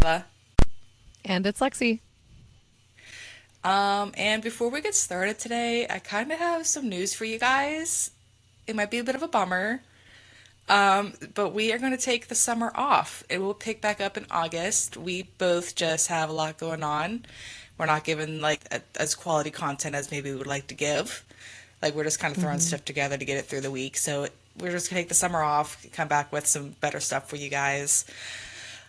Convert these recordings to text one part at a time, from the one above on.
Kayla. And it's Lexi. And before we get started today, I kind of have some news for you guys. It might be a bit of a bummer, but we are going to take the summer off. It will pick back up in August. We both just have a lot going on. We're not given as quality content as maybe we would like to give. Like we're just kind of throwing Hmm. stuff together to get it through the week. So we're just gonna take the summer off, come back with some better stuff for you guys.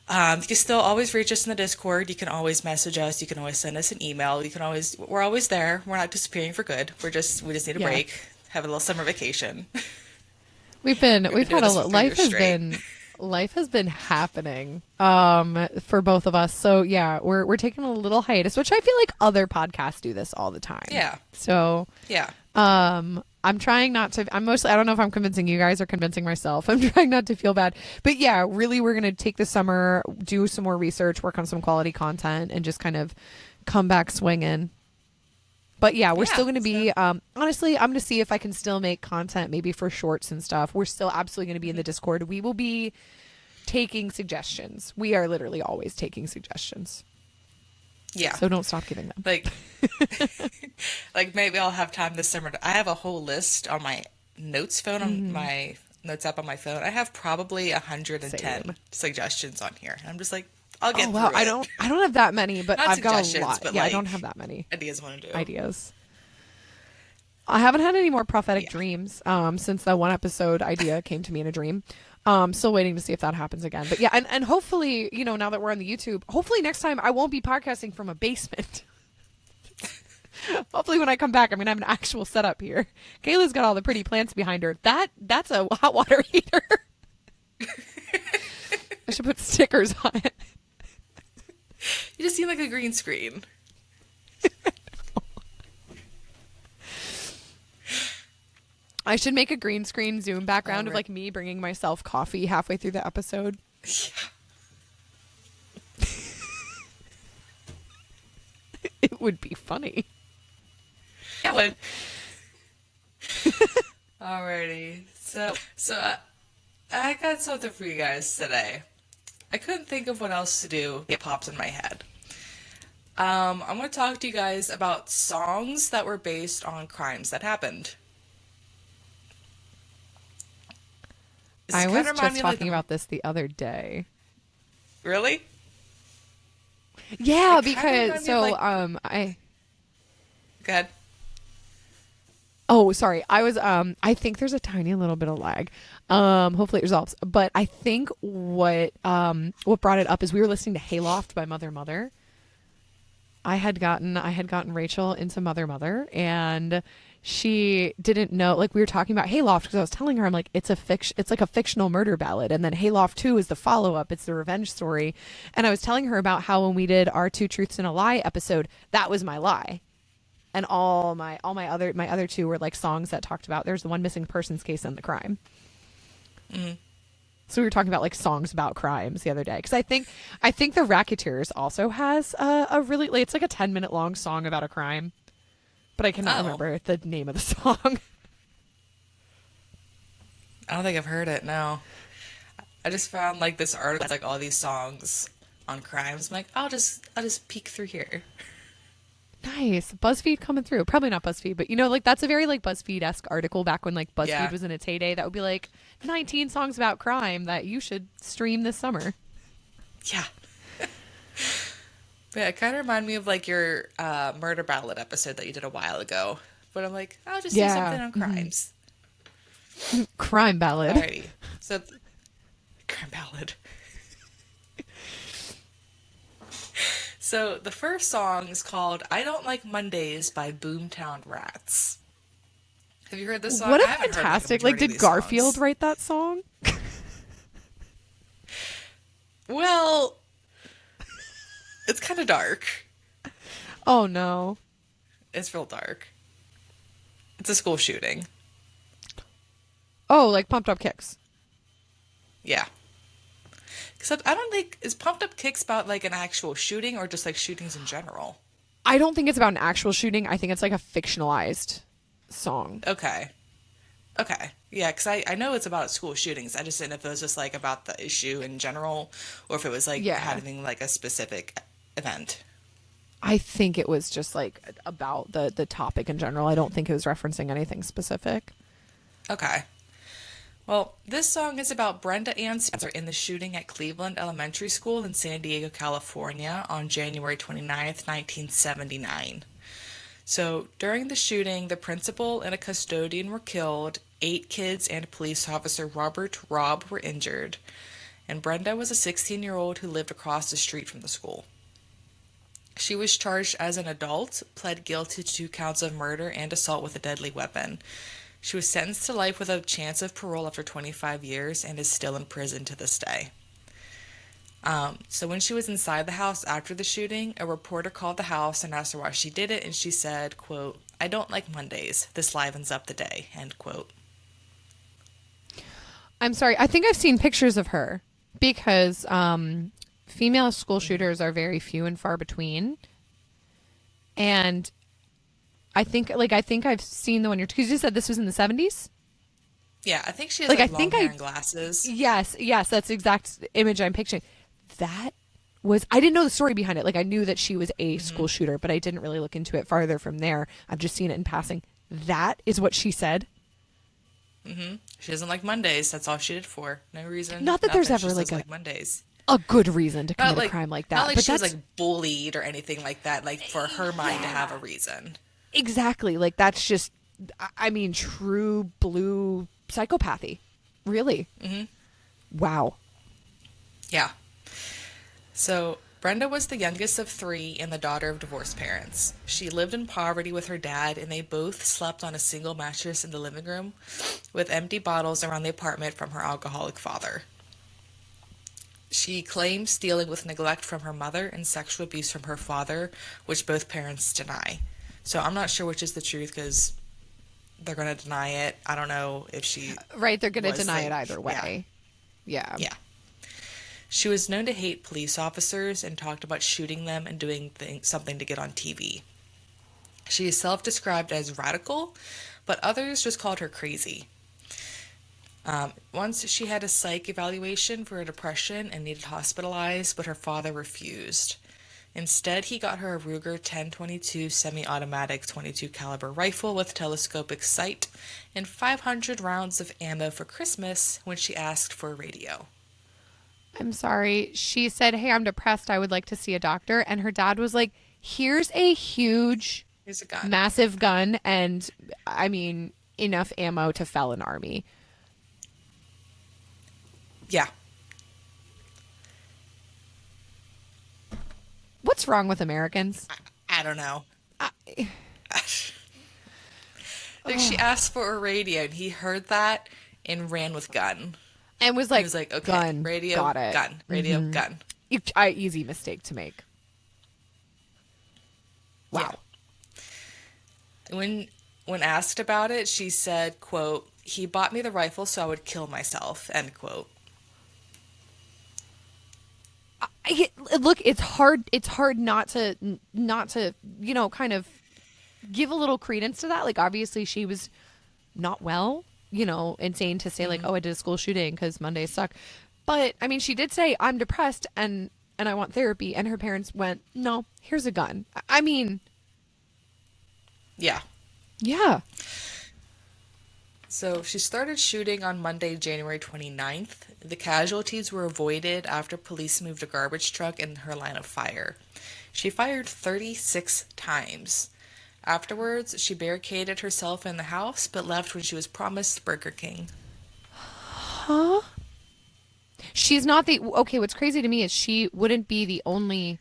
You can still always reach us in the Discord. You can always message us. You can always send us an email. We're always there. We're not disappearing for good. We just need a Yeah. break, have a little summer vacation. We've been We've doing had a this for three life years has straight. been happening for both of us. So yeah, we're taking a little hiatus, which I feel like other podcasts do this all the time. Yeah, So yeah, I'm trying not to. I don't know if I'm convincing you guys or convincing myself. I'm trying not to feel bad. But yeah, really, we're going to take the summer, do some more research, work on some quality content, and just kind of come back swinging. But yeah, we're yeah. still going to So be, honestly, I'm going to see if I can still make content maybe for shorts and stuff. We're still absolutely going to be in the Discord. We will be taking suggestions. We are literally always taking suggestions. yeah, So don't stop giving them. like like maybe I'll have time this summer. I have a whole list on my notes phone on Hmm. my notes app on my phone. I have probably 110 Same. suggestions on here. I'm just like, I'll Oh get wow, through it. I don't have that many, but Not I've got a suggestions, lot. but Yeah, I don't like have that many ideas I want to do. ideas. I haven't had any more prophetic Yeah. dreams since that one episode idea came to me in a dream. Still waiting to see if that happens again. But yeah, and hopefully, now that we're on the YouTube, hopefully next time I won't be podcasting from a basement. Hopefully when I come back, I'm gonna have an actual setup here. Kayla's got all the pretty plants behind her. That's a hot water heater. I should put stickers on it. You just seem like a green screen. I should make a green screen Zoom All background of right. like me bringing myself coffee halfway through the episode. It would be funny. Yeah. But alrighty. I got something for you guys today. I couldn't think of what else to do. It pops in my head. I'm going to talk to you guys about songs that were based on crimes that happened. This I kind was of remind just me of like talking the about this the other day. really. Yeah, It kind of because remind me of like. I Go ahead. oh sorry. I think there's a tiny little bit of lag. Hopefully it resolves. But I think what brought it up is we were listening to Hayloft by Mother Mother. I had gotten Rachel into Mother Mother, and she didn't know, like, we were talking about Hayloft because I was telling her, I'm like, it's like a fictional murder ballad, and then Hayloft 2 is the follow-up, it's the revenge story. And I was telling her about how when we did our Two Truths and a Lie episode, that was my lie. And all my other two were like songs that talked about there's the one missing persons case and the crime. Mm. So we were talking about like songs about crimes the other day because I think the Racketeers also has a really like, it's like a 10-minute long song about a crime, but I cannot Oh, remember the name of the song. I don't think I've heard it. No, I just found like this article that's like all these songs on crimes. I'm like, I'll just peek through here. Nice. BuzzFeed coming through. Probably not BuzzFeed, but like that's a very like BuzzFeed-esque article back when like BuzzFeed Yeah, was in its heyday. That would be like 19 songs about crime that you should stream this summer. yeah. But yeah, it kind of reminded me of like your murder ballad episode that you did a while ago. But I'm like, I'll just do Yeah. something on Hmm. crimes. Crime ballad. Alrighty. So, crime ballad. So the first song is called "I Don't Like Mondays" by Boomtown Rats. Have you heard this song? What I a haven't heard like a fantastic, like, majority of did these Garfield songs. write that song? Well, it's kind of dark. Oh no. It's real dark. It's a school shooting. Oh, like Pumped Up Kicks. Yeah. Except I don't think is Pumped Up Kicks about like an actual shooting or just like shootings in general. I don't think it's about an actual shooting. I think it's like a fictionalized song. Okay. Okay. Yeah, because I know it's about school shootings. I just didn't know if it was just like about the issue in general or if it was like Yeah. having like a specific event. I think it was just like about the topic in general. I don't think it was referencing anything specific. Okay. Well, this song is about Brenda Ann Spencer in the shooting at Cleveland Elementary School in San Diego, California on January 29th, 1979. So, during the shooting, the principal and a custodian were killed, 8 kids and police officer Robert Robb were injured, and Brenda was a 16-year-old who lived across the street from the school. She was charged as an adult, pled guilty to 2 counts of murder and assault with a deadly weapon. She was sentenced to life with a chance of parole after 25 years and is still in prison to this day. So when she was inside the house after the shooting, a reporter called the house and asked her why she did it, and she said, quote, "I don't like Mondays. This livens up the day," end quote. I'm sorry. I think I've seen pictures of her because female school shooters are very few and far between. And I think I've seen the one because you said this was in the 70s. Yeah, I think she has Like I like long think hair I and glasses. yes, that's the exact image I'm picturing. That was I didn't know the story behind it. Like I knew that she was a Hmm. school shooter, but I didn't really look into it farther from there. I've just seen it in passing. That is what she said. Hmm. She doesn't like Mondays. That's all she did for. No reason, Not that there's nothing. She ever just like doesn't like Mondays. a good reason to Not commit a like crime like not that, like but she was like that's bullied or anything like that, like for her mind to have a yeah. reason. Exactly. Like that's just I mean true blue psychopathy. Really. Hmm. Wow. Yeah. So, Brenda was the youngest of 3 and the daughter of divorced parents. She lived in poverty with her dad, and they both slept on a single mattress in the living room with empty bottles around the apartment from her alcoholic father. She claimed stealing with neglect from her mother and sexual abuse from her father, which both parents deny. So, I'm not sure which is the truth because they're going to deny it. I don't know if she Right, they're going to was deny it like, either yeah, way. Yeah. yeah. She was known to hate police officers and talked about shooting them and doing something to get on TV. She is self described as radical, but others just called her crazy. Once she had a psych evaluation for a depression and needed hospitalized, but her father refused. Instead, he got her a Ruger 1022 semi-automatic 22 caliber rifle with telescopic sight and 500 rounds of ammo for Christmas when she asked for a radio. I'm sorry. She said, "Hey, I'm depressed. I would like to see a doctor." And her dad was like, "Here's a huge, Here's a gun. massive gun and I mean, enough ammo to fell an army." Yeah. What's wrong with Americans? I don't know. I, Like she asked for a radio and he heard that and ran with gun. and was He like, was like, okay, "Gun, radio, got it." gun, radio, gun. Easy mistake to make. Yeah. Wow. When when asked about it, she said, quote, "He bought me the rifle so I would kill myself," end quote. Look, it's hard. It's hard not to kind of give a little credence to that. Like, obviously, she was not well. Insane to say like, Hmm. "Oh, I did a school shooting because Mondays suck." But I mean, she did say, "I'm depressed and I want therapy," and her parents went, "No, here's a gun." I mean, Yeah. yeah. So she started shooting on Monday, January 29th. The casualties were avoided after police moved a garbage truck in her line of fire. She fired 36 times. Afterwards, she barricaded herself in the house but left when she was promised Burger King. Huh? She's not the okay. What's crazy to me is she wouldn't be the only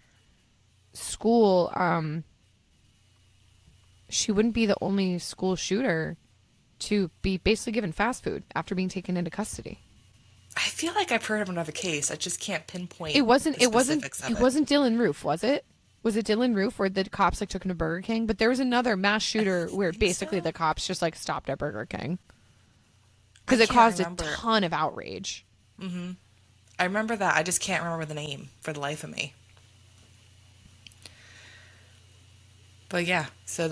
school. She wouldn't be the only school shooter to be basically given fast food after being taken into custody. I feel like I've heard of another case. I just can't It pinpoint wasn't. the It wasn't. specifics of It it. wasn't Dylan Roof, was it? Was it Dylan Roof where the cops like took him to Burger King? But there was another mass I shooter where think basically so. the cops just like stopped at Burger King I because it can't caused a remember. ton of outrage. I remember that. I just can't remember the name for the life of me. But yeah, so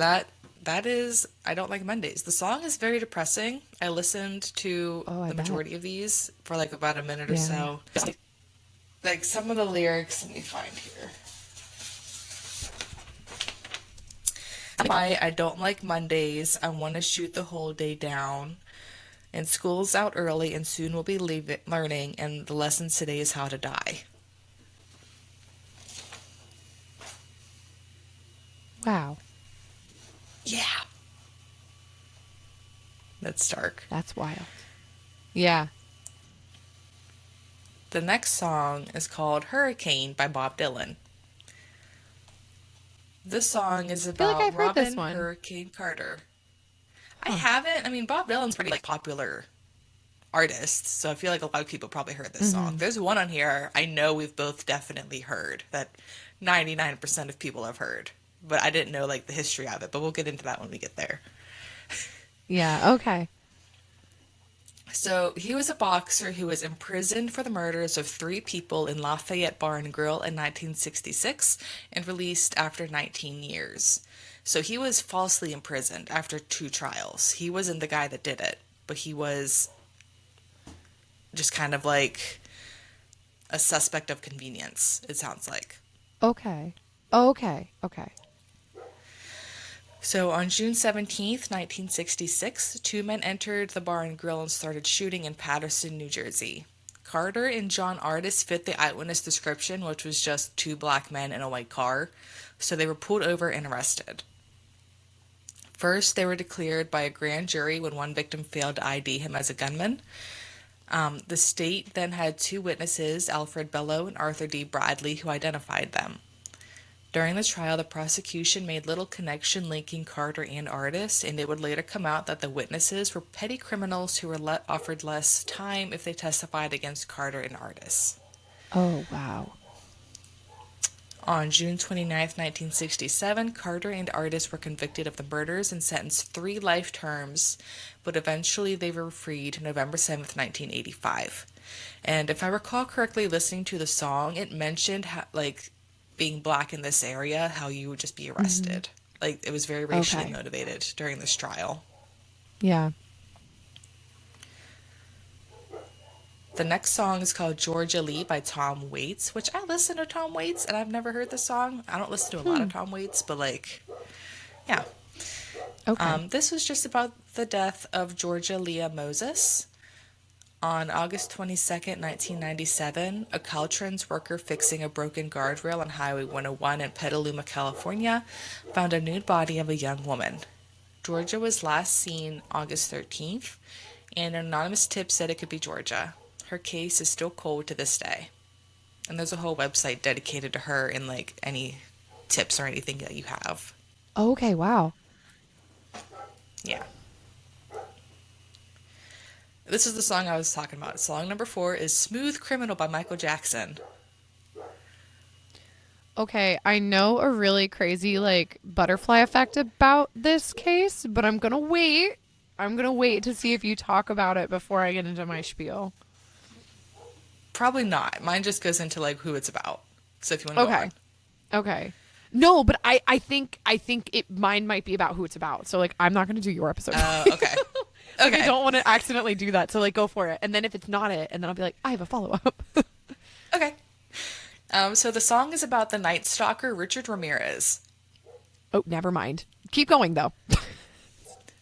That is I Don't Like Mondays. The song is very depressing. I listened to Oh, I the bet. majority of these for like about a minute or Yeah. so. Like some of the lyrics, let me find here. Why I don't like Mondays. I want to shoot the whole day down. And school's out early and soon we'll be learning and the lesson today is how to die. Wow. Yeah, that's dark. That's wild. Yeah. The next song is called Hurricane by Bob Dylan. This song is I feel like about I've heard this Robin one. Hurricane Carter. I Huh. haven't. I mean, Bob Dylan's pretty like popular artist, so I feel like a lot of people probably heard this song. Mm-hmm. There's one on here I know we've both definitely heard that 99% of people have heard, but I didn't know like the history of it, but we'll get into that when we get there. Yeah. Okay. So he was a boxer who was imprisoned for the murders of three people in Lafayette Bar and Grill in 1966 and released after 19 years. So he was falsely imprisoned after two trials. He wasn't the guy that did it, but he was just kind of like a suspect of convenience, it sounds like. Okay. Okay. Okay. So on June 17th, 1966, two men entered the bar and grill and started shooting in Paterson, New Jersey. Carter and John Artis fit the eyewitness description, which was just two black men in a white car, so they were pulled over and arrested. First, they were declared by a grand jury when one victim failed to ID him as a gunman. The state then had two witnesses, Alfred Bellow and Arthur D. Bradley, who identified them. During the trial, the prosecution made little connection linking Carter and Artis, and it would later come out that the witnesses were petty criminals who were offered less time if they testified against Carter and Artis. Oh, wow. On June 29th, 1967, Carter and Artis were convicted of the murders and sentenced 3 life terms, but eventually they were freed November 7th, 1985. And if I recall correctly, listening to the song, it mentioned like being black in this area, how you would just be Mm-hmm. arrested. Like it was very racially Okay. motivated during this trial. Yeah. The next song is called Georgia Lee by Tom Waits, which I listen to Tom Waits and I've never heard this song. I don't listen to a lot of Hmm. Tom Waits, but like, yeah. Okay. This was just about the death of Georgia Leah Moses. On August 22nd, 1997, a Caltrans worker fixing a broken guardrail on Highway 101 in Petaluma, California, found a nude body of a young woman. Georgia was last seen August 13th, and an anonymous tip said it could be Georgia. Her case is still cold to this day. And there's a whole website dedicated to her and like any tips or anything that you have. Okay. Wow. Yeah. This is the song I was talking about. Song number 4 is Smooth Criminal by Michael Jackson. Okay. I know a really crazy, like, butterfly effect about this case, but I'm going to wait. I'm going to wait to see if you talk about it before I get into my spiel. Probably not. Mine just goes into like who it's about. So if you want to go Okay. on. Okay. No, but I think it mine might be about who it's about. So like I'm not going to do your episode. Okay. Like I Okay. don't want to accidentally do that. So like go for it. And then if it's not it, and then I'll be like, I have a follow-up. Okay. So the song is about the Night Stalker Richard Ramirez. Oh, never mind. Keep going though.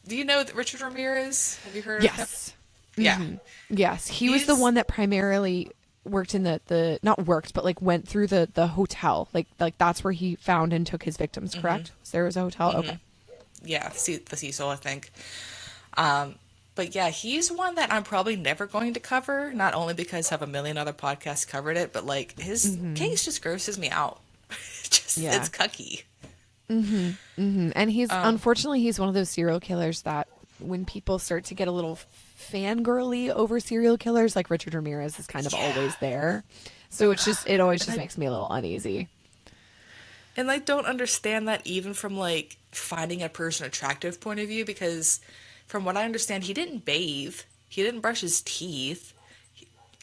Do you know that Richard Ramirez? Have you heard of him? Yes. Yeah. Yes, he was the He's one that primarily worked in the not worked, but like went through the hotel. Like that's where he found and took his victims, correct? So there was a hotel. Okay. yeah, the Cecil, I think. Um, but yeah, he's one that I'm probably never going to cover, not only because I have a million other podcasts covered it, but like his case just grosses me out. Just Yeah. it's cucky. And he's Um, unfortunately he's one of those serial killers that when people start to get a little fangirly over serial killers, like Richard Ramirez is kind of yeah. always there. So it always And just makes me a little uneasy. I don't understand that even from like finding a person attractive point of view because from what I understand he didn't bathe, he didn't brush his teeth.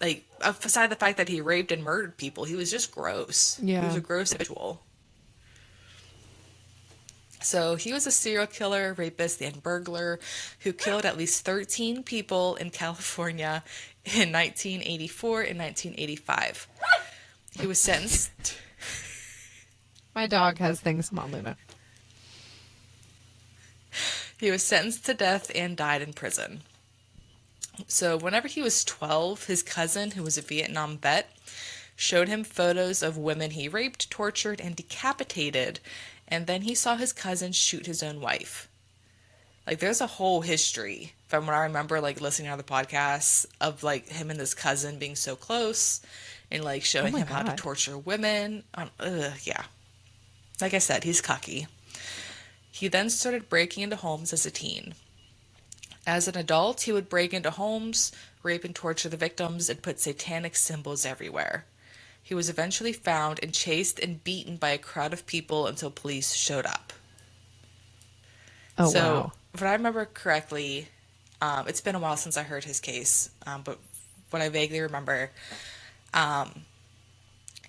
Like aside the fact that he raped and murdered people, he was just gross. He was Yeah. a gross individual. So he was a serial killer, rapist, and burglar who killed at least 13 people in California in 1984 and 1985. He was sentenced. My dog has things. Come on, Luna. He was sentenced to death and died in prison. So whenever he was 12, his cousin, who was a Vietnam vet, showed him photos of women he raped, tortured, and decapitated, and then he saw his cousin shoot his own wife. Like there's a whole history from what I remember like listening to other podcasts of like him and his cousin being so close and like Oh showing my him how to God. torture women. Yeah. Like I said, he's cocky. He then started breaking into homes as a teen. As an adult, he would break into homes, rape and torture the victims, and put satanic symbols everywhere. He was eventually found and chased and beaten by a crowd of people until police showed up. Oh, So, wow. if I remember correctly, it's been a while since I heard his case, but what I vaguely remember, um,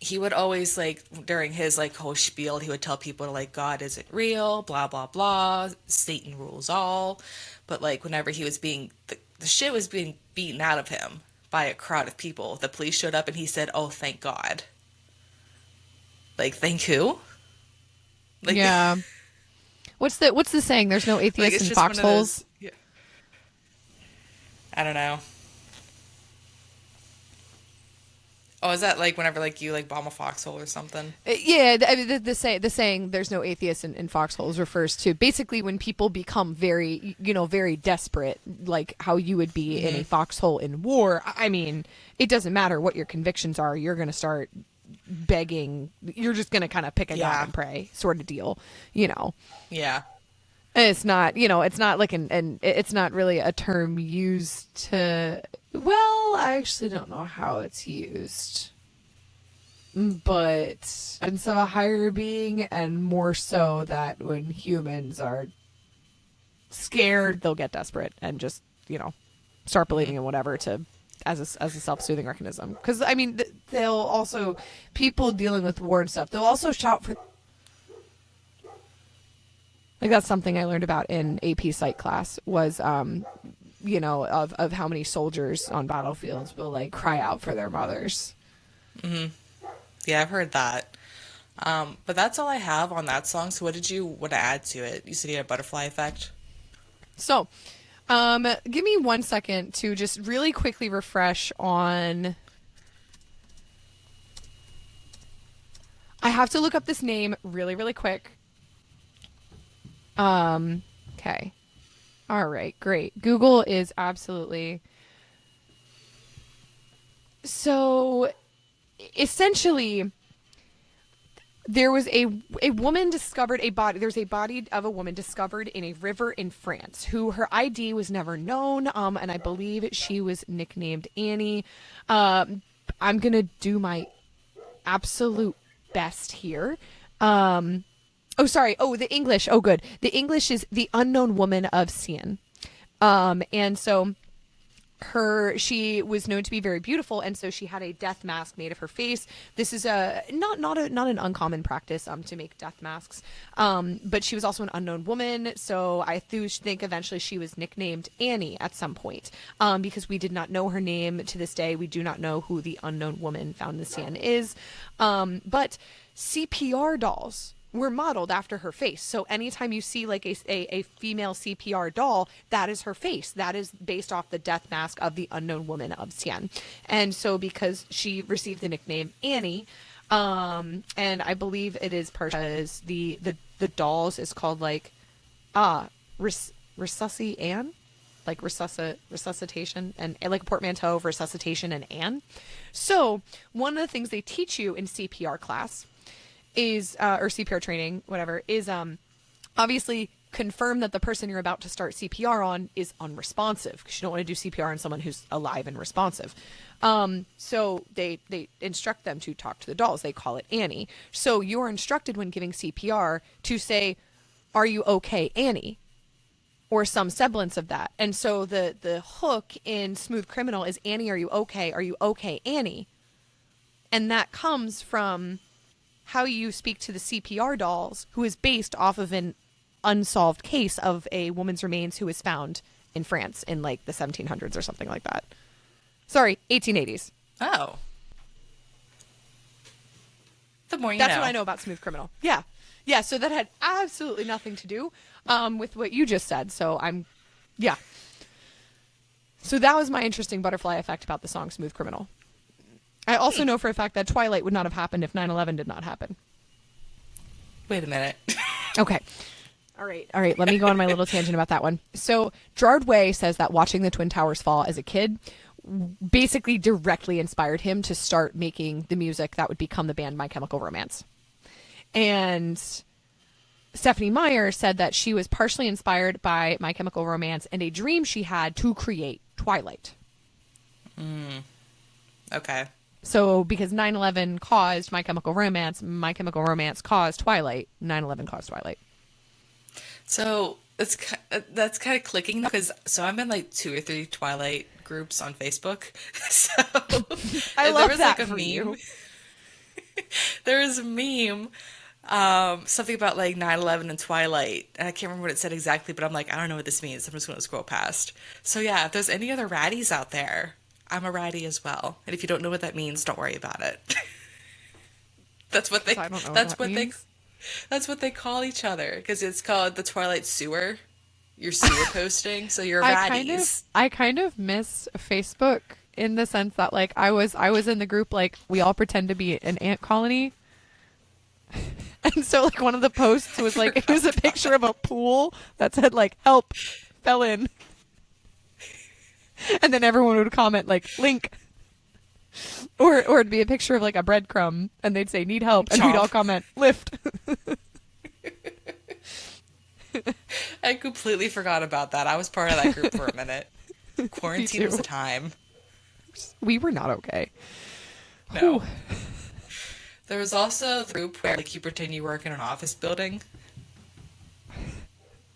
he would always like during his like whole spiel, he would tell people like God isn't real, blah blah blah, Satan rules all. But like whenever he was being the shit was being beaten out of him by a crowd of people, the police showed up and he said, "Oh, thank God." Like, thank who? Like, Yeah. What's the saying? There's no like atheists it's in just one of those. foxholes. Yeah, I don't know. Oh, is that like whenever like you like bomb a foxhole or something? Yeah, I mean, the saying "there's no atheists in foxholes" refers to basically when people become very, very desperate, like how you would be in a Mm-hmm. foxhole in war. I mean, it doesn't matter what your convictions are. You're going to start begging. You're just going to kind of pick a god Yeah, and pray, sort of deal. You know, yeah, and it's not, it's not like it's not really a term used to. Well, I actually don't know how it's used, but sense of a higher being, and more so that when humans are scared, they'll get desperate and just start mm-hmm. believing in whatever to as a self-soothing mechanism. Because I mean, they'll also people dealing with war and stuff. They'll also shout for like that's something I learned about in AP Psych class was of how many soldiers on battlefields will like cry out for their mothers. Mm-hmm. Yeah, I've heard that. But that's all I have on that song. So what did you want to add to it? You said you had a butterfly effect. So, give me 1 second to just really quickly refresh on. I have to look up this name really, really quick. Okay. All right, great. Google is absolutely. So, essentially, there was a woman discovered a body. There's a body of a woman discovered in a river in France, who her ID was never known. And I believe she was nicknamed Annie. I'm gonna do my absolute best here. Oh, sorry. Oh, the English. Oh, good. The English is the unknown woman of Sian. And so she was known to be very beautiful, and so she had a death mask made of her face. This is a not an uncommon practice to make death masks. But she was also an unknown woman, so I think eventually she was nicknamed Annie at some point, because we did not know her name. To this day we do not know who the unknown woman found in the sand is. But CPR dolls were modeled after her face. So anytime you see like a female CPR doll, that is her face. That is based off the death mask of the unknown woman of Xian. And so because she received the nickname Annie, and I believe it is because the dolls is called like resusci Anne, like resuscitation, and like a portmanteau of resuscitation and Anne. So one of the things they teach you in CPR class is or CPR training, whatever, is obviously confirm that the person you're about to start CPR on is unresponsive, because you don't want to do CPR on someone who's alive and responsive. So they instruct them to talk to the dolls. They call it Annie. So you're instructed when giving CPR to say, "Are you okay, Annie?" or some semblance of that. And so the hook in Smooth Criminal is, "Annie, are you okay? Are you okay, Annie?" And that comes from how you speak to the CPR dolls, who is based off of an unsolved case of a woman's remains who was found in France in like the 1700s or something like that. Sorry, 1880s. Oh, the more you That's what know. I know about Smooth Criminal. Yeah. Yeah, so that had absolutely nothing to do with what you just said. So yeah. So that was my interesting butterfly effect about the song Smooth Criminal. I also know for a fact that Twilight would not have happened if 9/11 did not happen. Wait a minute. Okay. All right. All right. Let me go on my little tangent about that one. So Gerard Way says that watching the Twin Towers fall as a kid basically directly inspired him to start making the music that would become the band My Chemical Romance. And Stephanie Meyer said that she was partially inspired by My Chemical Romance and a dream she had to create Twilight. Okay. So because 9/11 caused My Chemical Romance caused Twilight, 9/11 caused Twilight. So that's kind of clicking because I'm in like 2 or 3 Twilight groups on Facebook. So I and love there was that like a for meme. you. There was a meme, something about like 9/11 and Twilight, and I can't remember what it said exactly, but I'm like, I don't know what this means. I'm just going to scroll past. So yeah, if there's any other ratties out there, I'm a ratty as well. And if you don't know what that means, don't worry about it. That's what they. I don't know what That's that what they. means. That's what they call each other because it's called the Twilight Sewer. You're sewer posting, so you're I kind of miss Facebook in the sense that like I was in the group like we all pretend to be an ant colony. And so like one of the posts was like it was a picture of a pool that said like help fell in. And then everyone would comment like link. Or it'd be a picture of like a breadcrumb and they'd say need help and we'd all comment lift. I completely forgot about that. I was part of that group for a minute. Quarantine was a time. We were not okay. No. Whew. There was also the group where like you pretend you work in an office building.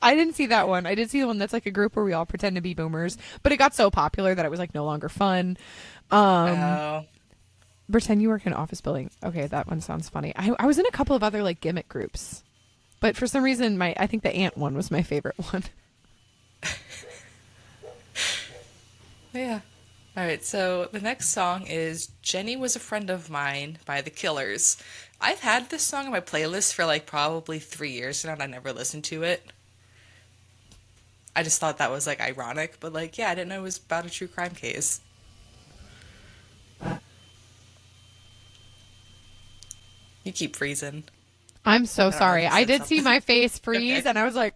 I didn't see that one. I did see the one that's like a group where we all pretend to be boomers, but it got so popular that it was like no longer fun. Oh. Pretend you work in an office building. Okay, that one sounds funny. I was in a couple of other like gimmick groups, but for some reason I think the ant one was my favorite one. Yeah. All right, so the next song is Jenny Was a Friend of Mine by The Killers. I've had this song on my playlist for like probably 3 years now and I never listened to it. I just thought that was like ironic, but like, yeah, I didn't know it was about a true crime case. You keep freezing. I'm so I don't know sorry. if you I said did see something. my face freeze Okay. and I was like,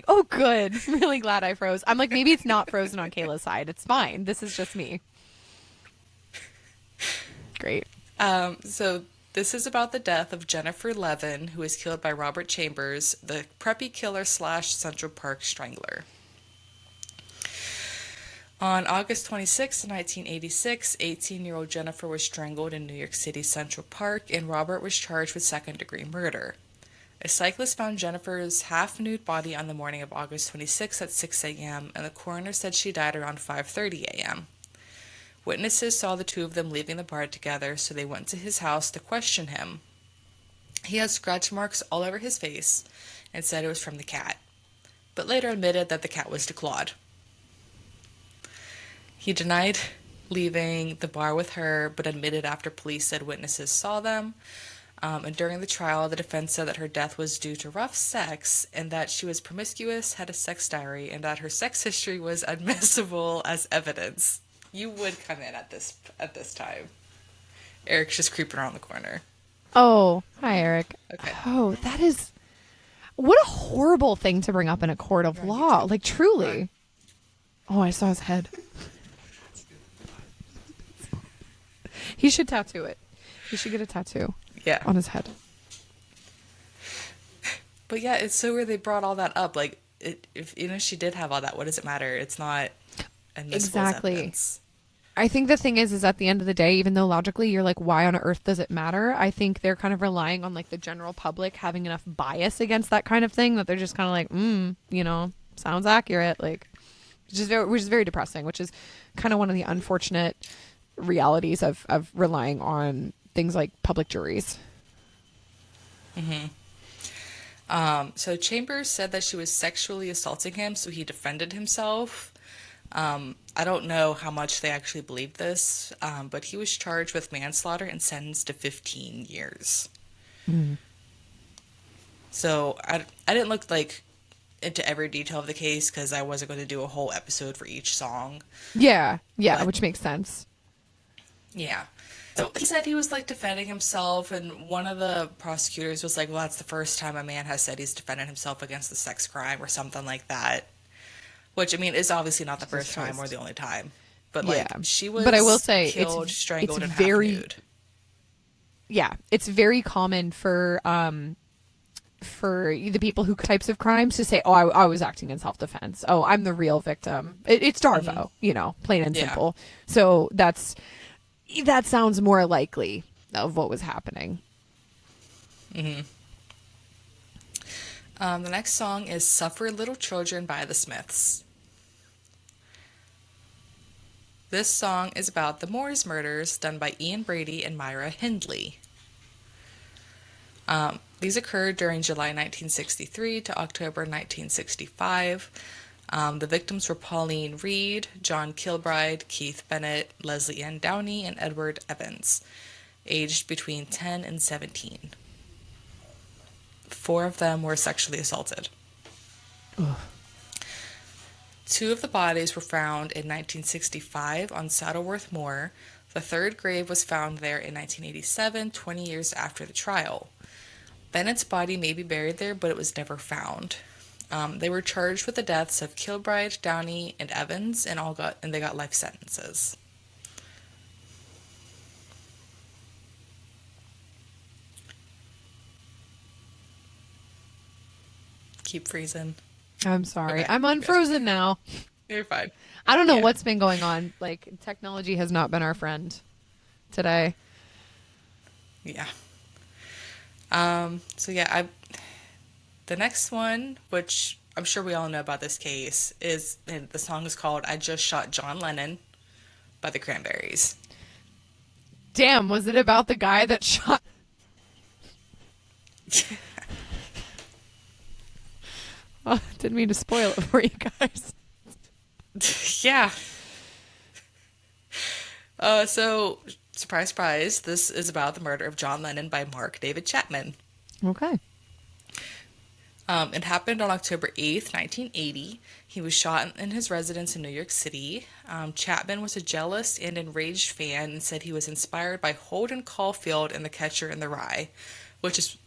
oh, good. I'm really glad I froze. I'm like, maybe it's not frozen on Kayla's side. It's fine. This is just me. Great. So this is about the death of Jennifer Levin, who was killed by Robert Chambers, the preppy killer slash Central Park strangler. On August 26, 1986, 18-year-old Jennifer was strangled in New York City's Central Park, and Robert was charged with second-degree murder. A cyclist found Jennifer's half-nude body on the morning of August 26 at 6 a.m., and the coroner said she died around 5:30 a.m. Witnesses saw the two of them leaving the bar together, so they went to his house to question him. He had scratch marks all over his face and said it was from the cat, but later admitted that the cat was declawed. He denied leaving the bar with her, but admitted after police said witnesses saw them. And during the trial, the defense said that her death was due to rough sex and that she was promiscuous, had a sex diary, and that her sex history was admissible as evidence. You would come in at this time. Eric's just creeping around the corner. Oh, hi, Eric. Okay. Oh, that is what a horrible thing to bring up in a court of You're on law. YouTube. Like, truly. Oh, I saw his head. He should tattoo it. He should get a tattoo Yeah. on his head. But yeah, it's so weird they brought all that up. Like, if she did have all that, what does it matter? It's not admissible as Exactly. evidence. I think the thing is at the end of the day, even though logically you're like, why on earth does it matter? I think they're kind of relying on like the general public having enough bias against that kind of thing that they're just kind of like, sounds accurate. Like, which is very depressing, which is kind of one of the unfortunate realities of relying on things like public juries. Mm-hmm. So Chambers said that she was sexually assaulting him, so he defended himself. I don't know how much they actually believe this, but he was charged with manslaughter and sentenced to 15 years. Mm. So I didn't look like into every detail of the case because I wasn't going to do a whole episode for each song. Yeah, yeah, But which makes sense. yeah. So he said he was like defending himself, and one of the prosecutors was like, well, that's the first time a man has said he's defended himself against a sex crime or something like that. Which, I mean, is obviously not the Jesus first time or Christ. the only time. But Yeah. like, she But I will was say killed, it's strangled, and half very nude. yeah, it's very common for the people who types of crimes to say, "Oh, I was acting in self-defense. Oh, I'm the real victim." It's Hmm. Darvo, plain and Yeah. simple. So that sounds more likely of what was happening. Hmm. The next song is Suffer Little Children by the Smiths. This song is about the Moors murders done by Ian Brady and Myra Hindley. These occurred during July 1963 to October 1965. The victims were Pauline Reed, John Kilbride, Keith Bennett, Leslie Ann Downey, and Edward Evans, aged between 10 and 17. Four of them were sexually assaulted. Ugh. Two of the bodies were found in 1965 on Saddleworth Moor. The third grave was found there in 1987, 20 years after the trial. Bennett's body may be buried there, but it was never found. They were charged with the deaths of Kilbride, Downey, and Evans, and they got life sentences. Keep freezing. I'm sorry. Okay, I'm good. unfrozen now. You're fine. I don't know Yeah, what's been going on. Like technology has not been our friend today. yeah. So yeah, the next one, which I'm sure we all know about this case, is and the song is called "I Just Shot John Lennon" by the Cranberries. Damn, was it about the guy that shot? Oh, didn't mean to spoil it for you guys. Yeah. So surprise, surprise, this is about the murder of John Lennon by Mark David Chapman. Okay. It happened on October 8th, 1980. He was shot in his residence in New York City. Chapman was a jealous and enraged fan and said he was inspired by Holden Caulfield and The Catcher in the Rye, which is,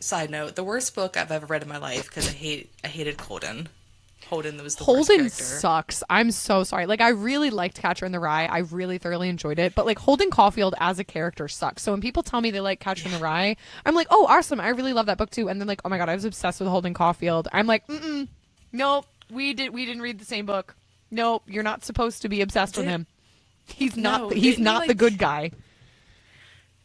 side note, the worst book I've ever read in my life because I hated Holden. Holden was the worst Holden character. sucks. I'm so sorry. Like I really liked Catcher in the Rye. I really thoroughly enjoyed it. But like Holden Caulfield as a character sucks. So when people tell me they like Catcher in the Rye, I'm like, oh, awesome. I really love that book too. And then like, oh my god, I was obsessed with Holden Caulfield. I'm like, nope, we didn't read the same book. Nope, you're not supposed to be obsessed with Did him. He's not no? he's Didn't he not the like? good guy.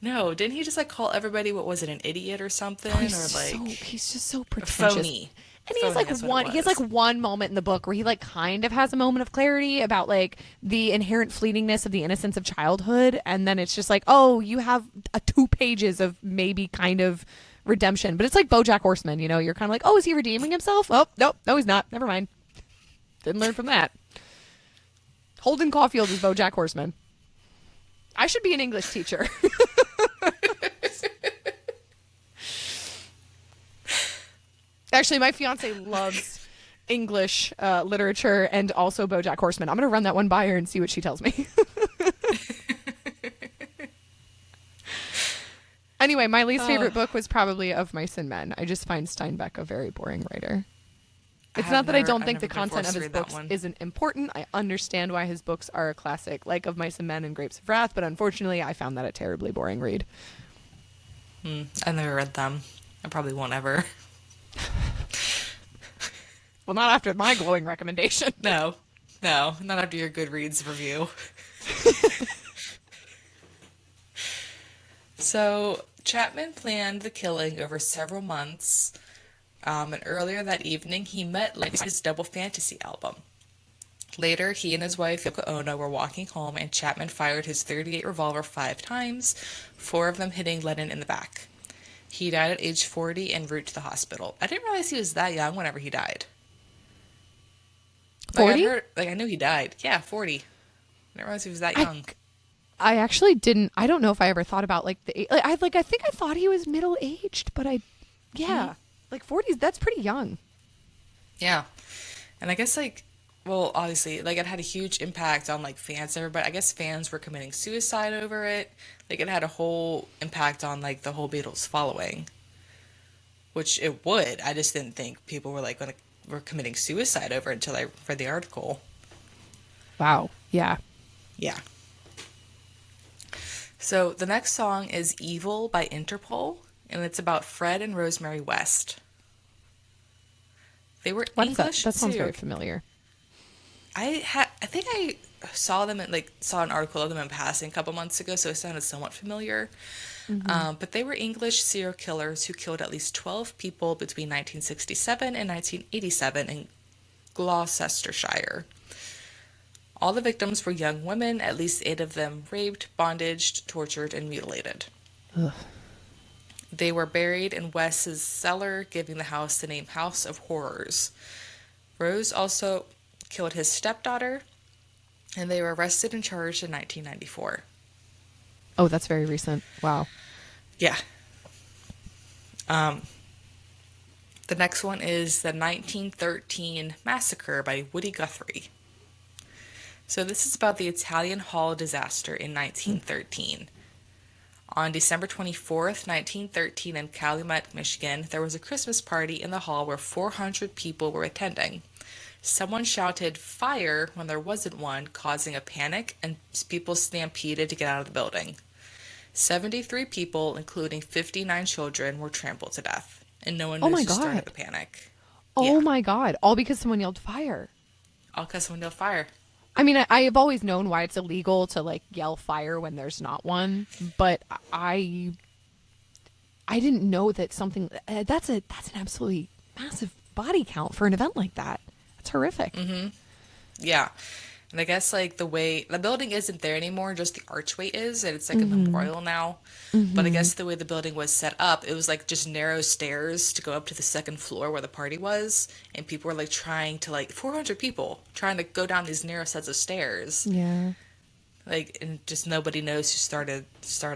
No, didn't he just like call everybody what was it, an idiot or something, Oh, or like he's just so pretentious. phony? And Phony, that's what it he has like was. one moment in the book where he like kind of has a moment of clarity about like the inherent fleetingness of the innocence of childhood, and then it's just like, oh, you have 2 pages of maybe kind of redemption. But it's like BoJack Horseman, you're kind of like, oh, is he redeeming himself? Oh, nope, no, he's not. Never mind. Didn't learn from that. Holden Caulfield is BoJack Horseman. I should be an English teacher. Actually, my fiance loves English literature and also BoJack Horseman. I'm gonna run that one by her and see what she tells me. Anyway, my least Oh, favorite book was probably Of Mice and Men. I just find Steinbeck a very boring writer. It's not that I don't I've think the never been content forced of to his read that books one. isn't important. I understand why his books are a classic, like Of Mice and Men and Grapes of Wrath, but unfortunately, I found that a terribly boring read. I never read them. I probably won't ever. Well, not after my glowing recommendation. No, no, not after your Goodreads review. So Chapman planned the killing over several months, and earlier that evening he met his double fantasy album. Later, he and his wife Yoko Ono were walking home, and Chapman fired his .38 revolver 5 times, 4 of them hitting Lennon in the back. He died at age 40 en route to the hospital. I didn't realize he was that young whenever he died. Like, I'd 40? heard, like, I knew he died. Yeah, 40. I didn't realize he was that I young. I actually didn't. I don't know if I ever thought about like the like I think I thought he was middle aged, but I Hmm. yeah, like 40s. That's pretty young. Yeah. And I guess, like, well, obviously, like, it had a huge impact on, like, fans and everybody. I guess fans were committing suicide over it. Like, it had a whole impact on, like, the whole Beatles following, which it would. I just didn't think people were, like, were committing suicide over it until I read the article. Wow. Yeah. Yeah. So the next song is Evil by Interpol, and it's about Fred and Rosemary West. They were What is that? English That sounds serial. very familiar. I think I saw them like saw an article of them in passing a couple months ago, so it sounded somewhat familiar. Hmm. But they were English serial killers who killed at least 12 people between 1967 and 1987 in Gloucestershire. All the victims were young women, at least 8 of them raped, bondaged, tortured, and mutilated. Ugh. They were buried in West's cellar, giving the house the name House of Horrors. Rose also killed his stepdaughter, and they were arrested and charged in 1994. Oh, that's very recent. Wow. Yeah. Um, the next one is the 1913 Massacre by Woody Guthrie. So this is about the Italian Hall disaster in Mm. 1913. On December 24th, 1913, in Calumet, Michigan, there was a Christmas party in the hall where 400 people were attending. Someone shouted fire when there wasn't one, causing a panic, and people stampeded to get out of the building. 73 people, including 59 children, were trampled to death, and no one Oh knows my who started god. the panic. Oh Yeah, my god. All because someone yelled fire. all because someone yelled fire. I mean, I have always known why it's illegal to like yell fire when there's not one, but I didn't know that something that's an absolutely massive body count for an event like that. That's horrific. Yeah. And I guess like the way the building isn't there anymore, just the archway is, and it's like a Mhm. memorial now. But I Mhm. guess the way the building was set up, it was like just narrow stairs to go up to the second floor where the party was, and people were like trying to like 400 people trying to go down these narrow sets of stairs. Yeah. Like and just nobody knows who started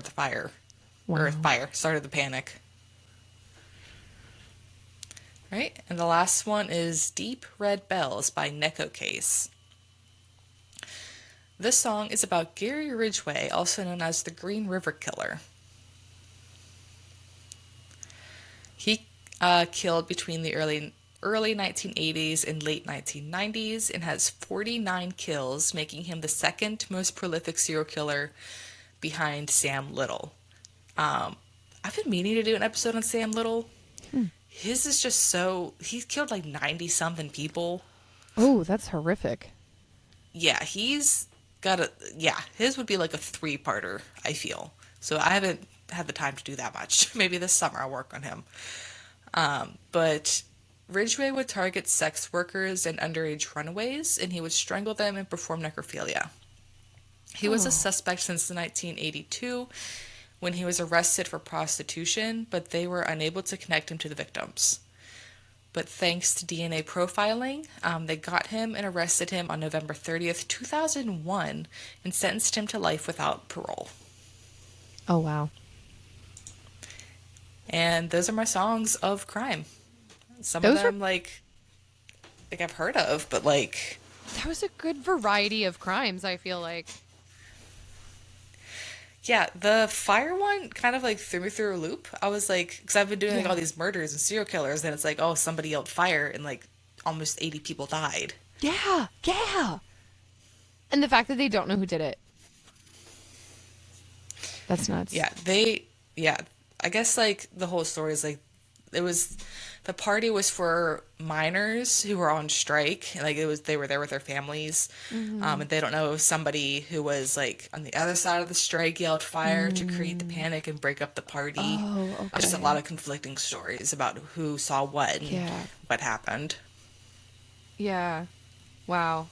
the fire or Wow. fire, started the panic. Right? And the last one is Deep Red Bells by Neko Case. This song is about Gary Ridgway, also known as the Green River Killer. He killed between the early 1980s and late 1990s and has 49 kills, making him the second most prolific serial killer behind Sam Little. Um, I've been meaning to do an episode on Sam Little. Hmm. His is just so he's killed like 90 something people. Oh, that's horrific. Yeah, he's got a yeah, his would be like a three-parter, I feel. So I haven't had the time to do that much. Maybe this summer I'll work on him. But Ridgway would target sex workers and underage runaways, and he would strangle them and perform necrophilia. He was a Oh. suspect since 1982 when he was arrested for prostitution, but they were unable to connect him to the victims. But thanks to DNA profiling, they got him and arrested him on November 30th, 2001, and sentenced him to life without parole. Oh wow. And those are my songs of crime. Some of Those are them, like I've heard of, but like, that was a good variety of crimes, I feel like. yeah, the fire one kind of like threw me through a loop. I was like, because I've been doing like all Yeah. these murders and serial killers, and it's like, oh, somebody yelled fire, and like almost 80 people died. Yeah. Yeah. And the fact that they don't know who did it. That's nuts. Yeah, yeah, I guess like the whole story is like, it was, the party was for miners who were on strike, and like it was, they were there with their families, Mhm. and they don't know if somebody who was like on the other side of the strike yelled fire to create the Mm. panic and break up the party. Oh, Just a lot okay. of conflicting stories about who saw what and Yeah. what happened. Yeah. Wow.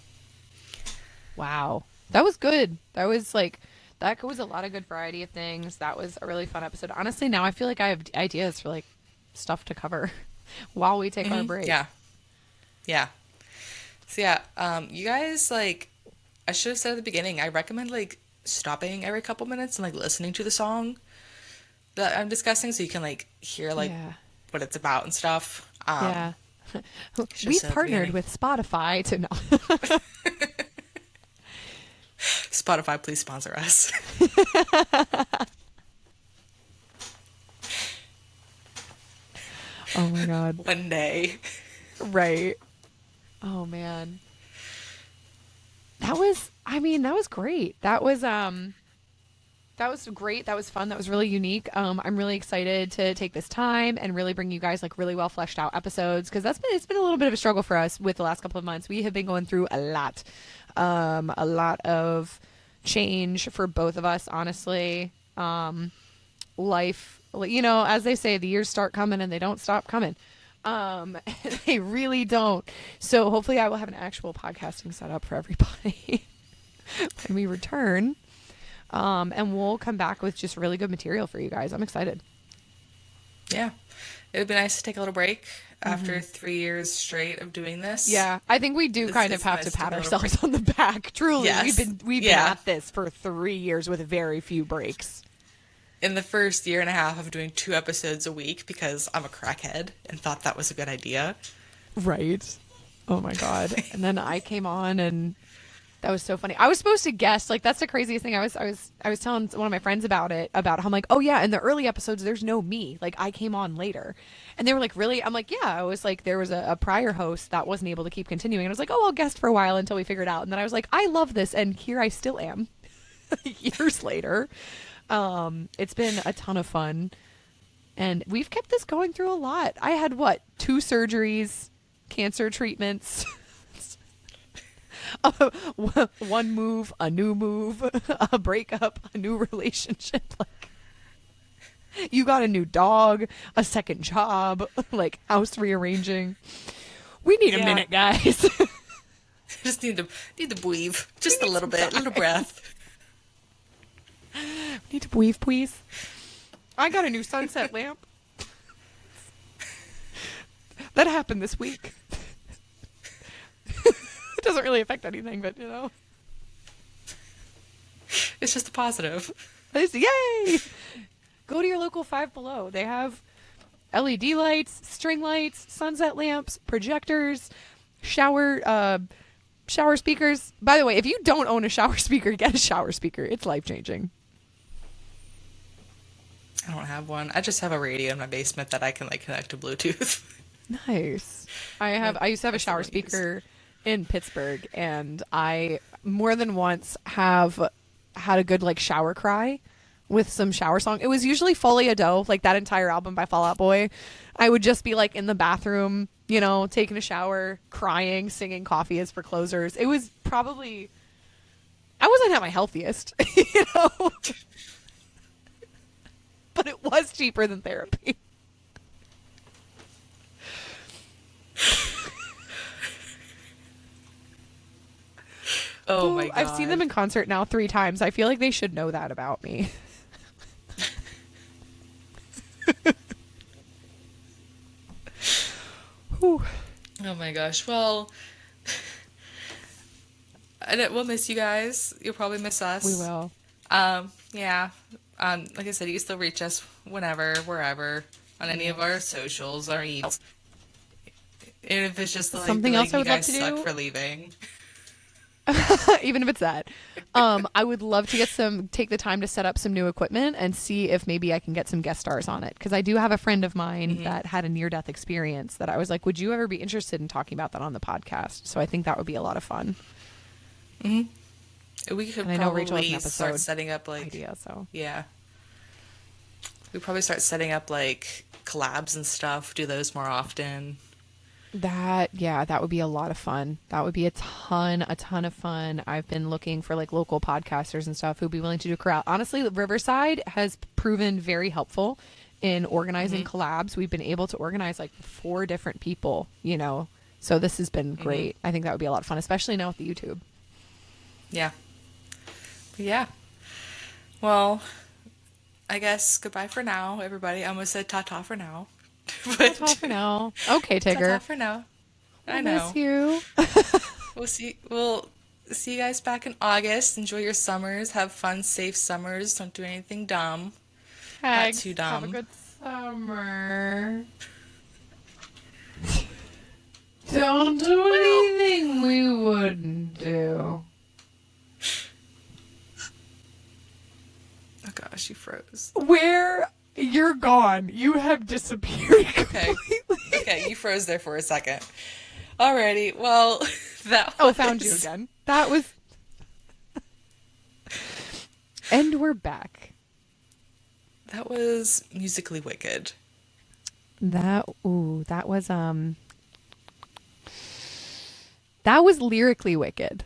Wow. That was good. That was like That was a lot of good variety of things. That was a really fun episode. Honestly, now I feel like I have ideas for like stuff to cover while we take our break. Yeah. Yeah. So yeah, you guys like I should have said at the beginning, I recommend like stopping every couple minutes and like listening to the song that I'm discussing so you can like hear like Yeah. what it's about and stuff. Yeah. Should have We've said at the partnered beginning. with Spotify to know. Spotify, please sponsor us. Oh my God. One day. Right. Oh man. That was great. That was great. That was fun. That was really unique. I'm really excited to take this time and really bring you guys like really well fleshed out episodes because it's been a little bit of a struggle for us with the last couple of months. We have been going through a lot of change for both of us, honestly. Life, as they say, the years start coming and they don't stop coming. They really don't. So hopefully, I will have an actual podcasting setup for everybody when we return. And we'll come back with just really good material for you guys. I'm excited. Yeah. It would be nice to take a little break after 3 years straight of doing this. Yeah, I think we do kind of It's have nice to to pat take a little break. ourselves on the back. Truly, we've Yes. been we've been Yeah. at this for 3 years with very few breaks. In the first year and a half of doing 2 episodes a week because I'm a crackhead and thought that was a good idea. Right. Oh my God. And then I came on and that was so funny. I was supposed to guest, like that's the craziest thing. I was telling one of my friends about how I'm like, "Oh yeah, in the early episodes there's no me. Like I came on later." And they were like, "Really?" I'm like, "Yeah." I was like there was a prior host that wasn't able to keep continuing. And I was like, "Oh, I'll guest for a while until we figure it out." And then I was like, "I love this." And here I still am. Years later. It's been a ton of fun. And we've kept this going through a lot. I had what? 2 surgeries, cancer treatments, one move, a new move, a breakup, a new relationship. Like you got a new dog, a second job, like house rearranging. We need a Yeah. minute, guys. Just need to breathe. Just a need little some bit, a little time. breath. Need to breathe, please. I got a new sunset lamp. That happened this week. It doesn't really affect anything, but It's just a positive. yay! Go to your local Five Below. They have LED lights, string lights, sunset lamps, projectors, shower speakers. By the way, if you don't own a shower speaker, get a shower speaker. It's life changing. I don't have one. I just have a radio in my basement that I can like connect to Bluetooth. Nice. I used to have a That's the shower one I use. speaker in Pittsburgh, and I more than once have had a good like shower cry with some shower song. It was usually Folie à Dos, like that entire album by Fall Out Boy. I would just be like in the bathroom, taking a shower, crying, singing "Coffee Is for Closers." It was probably I wasn't at my healthiest, but it was cheaper than therapy. Oh my god. I've seen them in concert now 3 times. I feel like they should know that about me. Whew. Oh my gosh. Well, we'll miss you guys. You'll probably miss us. We will. Yeah. Like I said, you can still reach us whenever, wherever, on any of our socials, our emails. And if it's just like, Something else I you would love guys to suck do? for leaving. Even if it's that. I would love to take the time to set up some new equipment and see if maybe I can get some guest stars on it. Because I do have a friend of mine that had a near-death experience that I was like, would you ever be interested in talking about that on the podcast? So I think that would be a lot of fun. We could And I know Rachel has probably an start episode setting up like, idea, so. yeah. We probably start setting up like collabs and stuff, do those more often. That would be a lot of fun. That would be a ton of fun. I've been looking for like local podcasters and stuff who'd be willing to do crowd. Honestly, Riverside has proven very helpful in organizing collabs. We've been able to organize like 4 different people, so this has been great. I think that would be a lot of fun, especially now with the YouTube. Yeah. But yeah. Well, I guess goodbye for now, everybody. I almost said ta-ta for now. Ta-ta But for now. Okay, ta-ta Tigger. for now. We'll I miss know. you. We'll see you guys back in August. Enjoy your summers. Have fun, safe summers. Don't do anything dumb. Not too Tags. Have a dumb. good summer. Don't do Well, anything we wouldn't do. oh gosh, you froze. Where you're gone. You have disappeared Okay. completely. Okay, you froze there for a second. Alrighty, well, that Oh, found you was again. That was. And we're back. that was musically wicked. That was lyrically wicked.